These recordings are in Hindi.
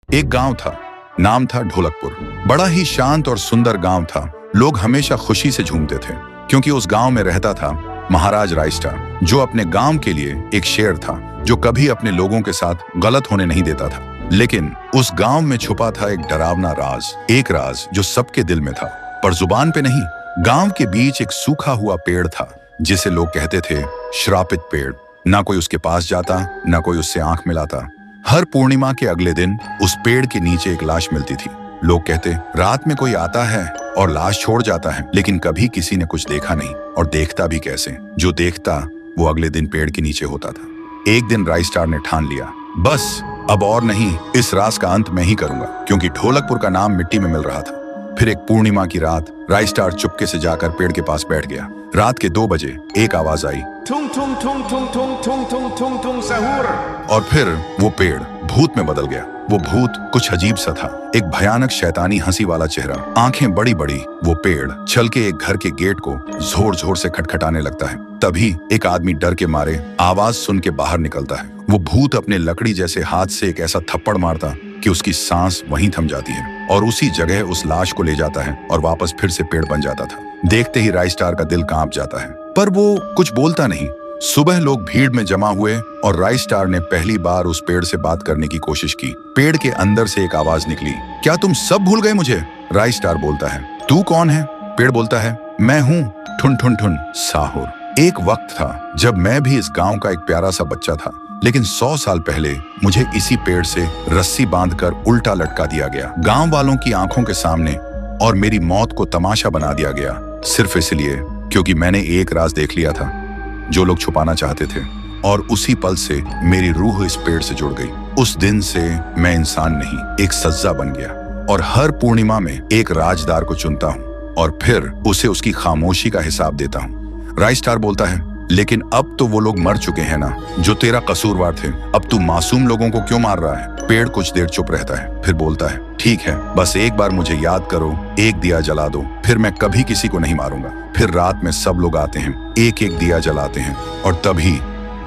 एक गांव था, नाम था ढोलकपुर। बड़ा ही शांत और सुंदर गांव था। लोग हमेशा खुशी से झूमते थे क्योंकि उस गांव में रहता था महाराज रायस्टार, जो अपने गांव के लिए एक शेर था जो कभी अपने लोगों के साथ गलत होने नहीं देता था। लेकिन उस गांव में छुपा था एक डरावना राज, एक राज जो सबके दिल में था पर जुबान पे नहीं। गांव के बीच एक सूखा हुआ पेड़ था जिसे लोग कहते थे श्रापित पेड़। ना कोई उसके पास जाता, ना कोई उससे आंख मिलाता। हर पूर्णिमा के अगले दिन उस पेड़ के नीचे एक लाश मिलती थी। लोग कहते, रात में कोई आता है और लाश छोड़ जाता है, लेकिन कभी किसी ने कुछ देखा नहीं, और देखता भी कैसे। जो देखता वो अगले दिन पेड़ के नीचे होता था। एक दिन रायस्टार ने ठान लिया, बस अब और नहीं, इस राज का अंत मैं ही करूंगा, क्योंकि ढोलकपुर का नाम मिट्टी में मिल रहा था। फिर एक पूर्णिमा की रात रायस्टार चुपके से जाकर पेड़ के पास बैठ गया। रात के 2 बजे एक आवाज आई, Tung tung tung tung tung tung tung tung tung सहूर। और फिर वो पेड़ भूत में बदल गया। वो भूत कुछ अजीब सा था, एक भयानक शैतानी हंसी वाला चेहरा, आंखें बड़ी बड़ी। वो पेड़ चल के एक घर के गेट को जोर जोर से खटखटाने लगता है। तभी एक आदमी डर के मारे आवाज सुन के बाहर निकलता है। वो भूत अपने लकड़ी जैसे हाथ से एक ऐसा थप्पड़ मारता कि उसकी सांस वहीं थम जाती है, और उसी जगह उस लाश को ले जाता है और वापस फिर से पेड़ बन जाता था। देखते ही रायस्टार का दिल कांप जाता है, पर वो कुछ बोलता नहीं। सुबह लोग भीड़ में जमा हुए और रायस्टार ने पहली बार उस पेड़ से बात करने की कोशिश की। पेड़ के अंदर से एक आवाज निकली, क्या तुम सब भूल गए मुझे? रायस्टार बोलता है, तू कौन है? पेड़ बोलता है, मैं हूँ ठुन ठुन ठुन साहुर। एक वक्त था जब मैं भी इस गांव का एक प्यारा सा बच्चा था, लेकिन 100 साल पहले मुझे इसी पेड़ से रस्सी बांधकर उल्टा लटका दिया गया, गांव वालों की आंखों के सामने, और मेरी मौत को तमाशा बना दिया गया, सिर्फ इसलिए क्योंकि मैंने एक राज देख लिया था जो लोग छुपाना चाहते थे। और उसी पल से मेरी रूह इस पेड़ से जुड़ गई। उस दिन से मैं इंसान नहीं, एक सज्जा बन गया, और हर पूर्णिमा में एक राजदार को चुनता हूँ और फिर उसे उसकी खामोशी का हिसाब देता हूँ। रायस्टार बोलता है, लेकिन अब तो वो लोग मर चुके हैं ना जो तेरा कसूरवार थे, अब तू मासूम लोगों को क्यों मार रहा है? पेड़ कुछ देर चुप रहता है, फिर बोलता है, ठीक है, बस एक बार मुझे याद करो, एक दिया जला दो, फिर मैं कभी किसी को नहीं मारूंगा। फिर रात में सब लोग आते हैं, एक एक दिया जलाते हैं, और तभी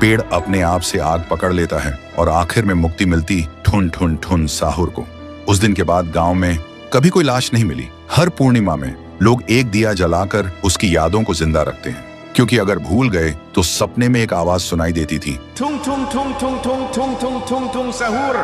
पेड़ अपने आप से आग पकड़ लेता है और आखिर में मुक्ति मिलती ठुन ठुन ठुन साहुर को। उस दिन के बाद गांव में कभी कोई लाश नहीं मिली। हर पूर्णिमा में लोग एक दिया जलाकर उसकी यादों को जिंदा रखते हैं, क्योंकि अगर भूल गए तो सपने में एक आवाज सुनाई देती थी, Tung tung tung tung tung tung tung tung tung सहूर।